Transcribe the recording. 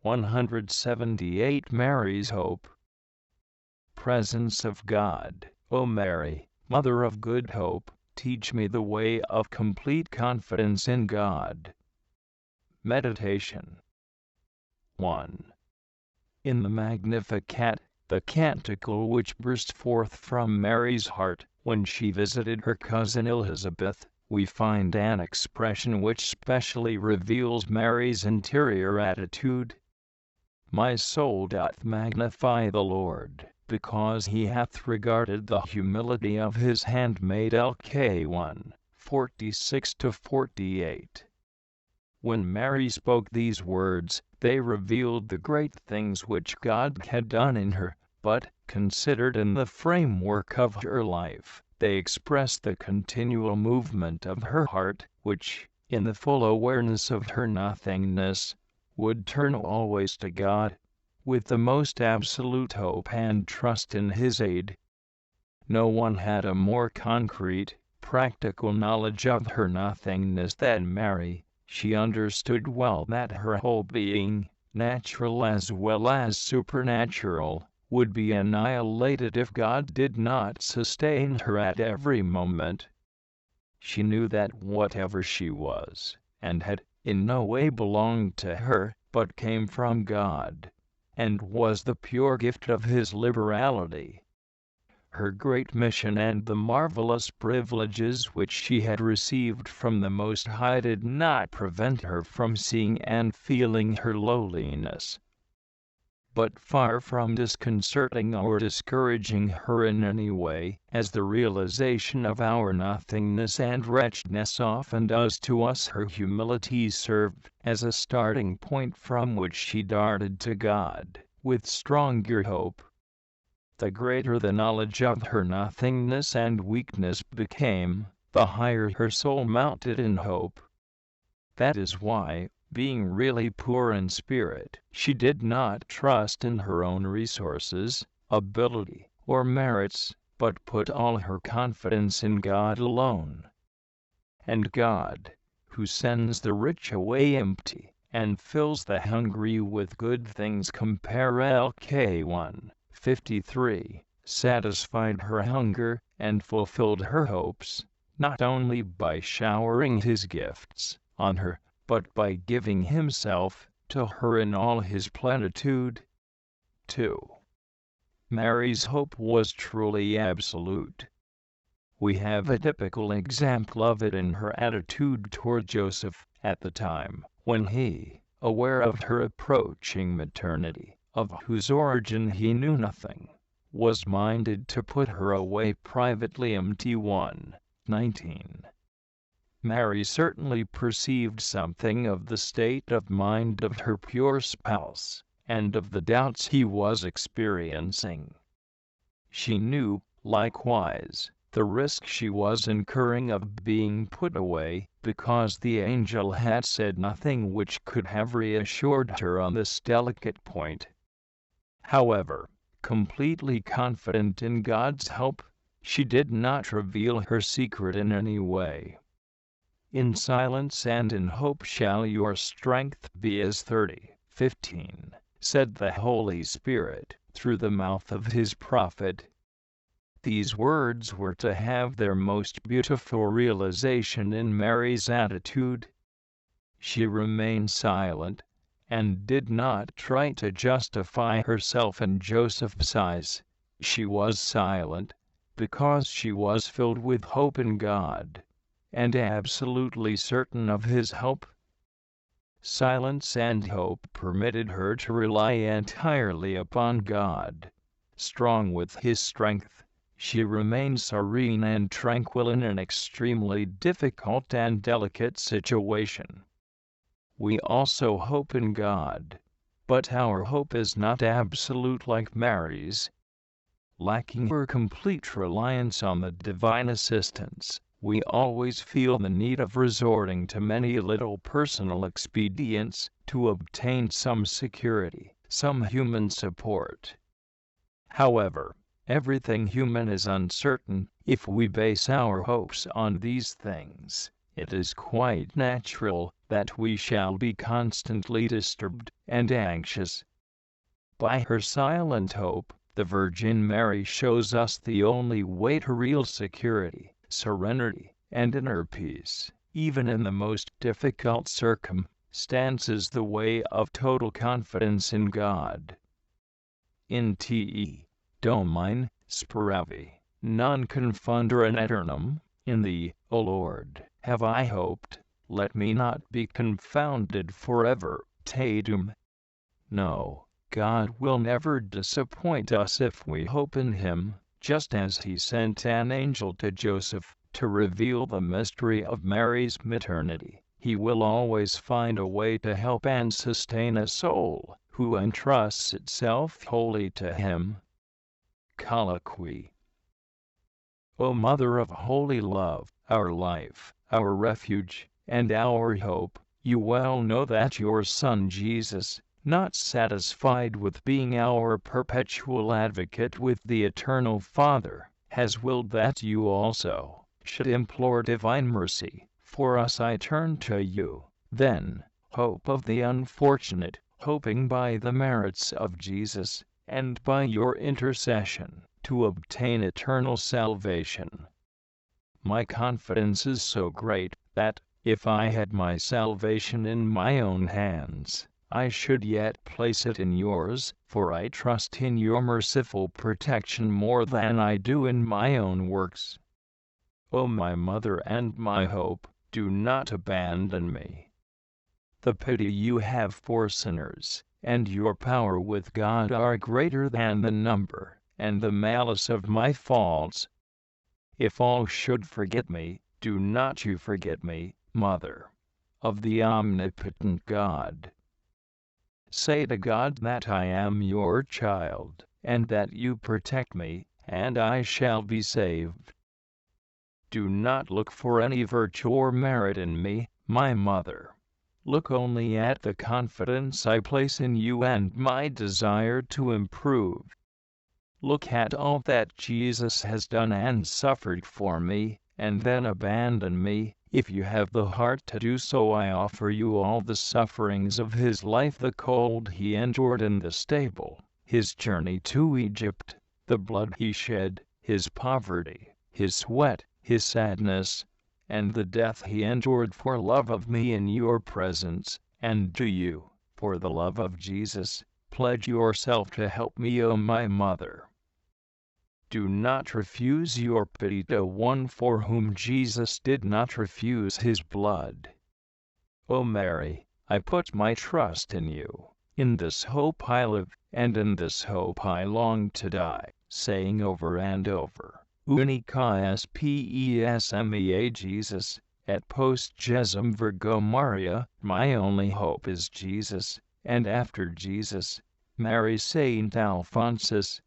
178 Mary's Hope. Presence of God. O Mary, Mother of Good Hope, teach me the way of complete confidence in God. Meditation 1. In the Magnificat, the canticle which burst forth from Mary's heart when she visited her cousin Elizabeth, we find an expression which specially reveals Mary's interior attitude. My soul doth magnify the Lord, because he hath regarded the humility of his handmaid. Lk 1, 46-48. When Mary spoke these words, they revealed the great things which God had done in her, but, considered in the framework of her life, they expressed the continual movement of her heart, which, in the full awareness of her nothingness, would turn always to God, with the most absolute hope and trust in His aid. No one had a more concrete, practical knowledge of her nothingness than Mary. She understood well that her whole being, natural as well as supernatural, would be annihilated if God did not sustain her at every moment. She knew that whatever she was, and had, in no way belonged to her, but came from God, and was the pure gift of His liberality. Her great mission and the marvelous privileges which she had received from the Most High did not prevent her from seeing and feeling her lowliness. But far from disconcerting or discouraging her in any way, as the realization of our nothingness and wretchedness often does to us, her humility served as a starting point from which she darted to God, with stronger hope. The greater the knowledge of her nothingness and weakness became, the higher her soul mounted in hope. That is why, being really poor in spirit, she did not trust in her own resources, ability, or merits, but put all her confidence in God alone. And God, who sends the rich away empty, and fills the hungry with good things, compare Lk 1, 53, satisfied her hunger, and fulfilled her hopes, not only by showering His gifts on her, but by giving Himself to her in all His plenitude. 2. Mary's hope was truly absolute. We have a typical example of it in her attitude toward Joseph, at the time when he, aware of her approaching maternity, of whose origin he knew nothing, was minded to put her away privately. Mt 1:19. Mary certainly perceived something of the state of mind of her pure spouse, and of the doubts he was experiencing. She knew, likewise, the risk she was incurring of being put away, because the angel had said nothing which could have reassured her on this delicate point. However, completely confident in God's help, she did not reveal her secret in any way. In silence and in hope shall your strength be, as 30:15, said the Holy Spirit, through the mouth of His prophet. These words were to have their most beautiful realization in Mary's attitude. She remained silent, and did not try to justify herself in Joseph's eyes. She was silent, because she was filled with hope in God, and absolutely certain of His help. Silence and hope permitted her to rely entirely upon God. Strong with His strength, she remained serene and tranquil in an extremely difficult and delicate situation. We also hope in God, but our hope is not absolute like Mary's. Lacking her complete reliance on the divine assistance, we always feel the need of resorting to many little personal expedients to obtain some security, some human support. However, everything human is uncertain. If we base our hopes on these things, it is quite natural that we shall be constantly disturbed and anxious. By her silent hope, the Virgin Mary shows us the only way to real security, serenity, and inner peace, even in the most difficult circumstances, the way of total confidence in God. In te Domine speravi, non confundere in aeternum, in thee, O Lord, have I hoped, let me not be confounded forever, te Deum. No, God will never disappoint us if we hope in Him, just as He sent an angel to Joseph to reveal the mystery of Mary's maternity. He will always find a way to help and sustain a soul who entrusts itself wholly to Him. Colloquy. O Mother of Holy Love, our life, our refuge, and our hope, you well know that your Son Jesus, not satisfied with being our perpetual advocate with the Eternal Father, has willed that you also should implore divine mercy. For us I turn to you, then, hope of the unfortunate, hoping by the merits of Jesus, and by your intercession, to obtain eternal salvation. My confidence is so great, that, if I had my salvation in my own hands, I should yet place it in yours, for I trust in your merciful protection more than I do in my own works. O my Mother and my hope, do not abandon me. The pity you have for sinners, and your power with God are greater than the number and the malice of my faults. If all should forget me, do not you forget me, Mother of the omnipotent God. Say to God that I am your child, and that you protect me, and I shall be saved. Do not look for any virtue or merit in me, my Mother. Look only at the confidence I place in you and my desire to improve. Look at all that Jesus has done and suffered for me, and then abandon me. If you have the heart to do so, I offer you all the sufferings of his life, the cold he endured in the stable, his journey to Egypt, the blood he shed, his poverty, his sweat, his sadness, and the death he endured for love of me in your presence. And do you, for the love of Jesus, pledge yourself to help me, O my Mother. Do not refuse your pity to one for whom Jesus did not refuse his blood. O Mary, I put my trust in you. In this hope I live, and in this hope I long to die, saying over and over, Unica spes mea Jesus, et post Jesum Virgo Maria. My only hope is Jesus, and after Jesus, Mary. Saint Alphonsus,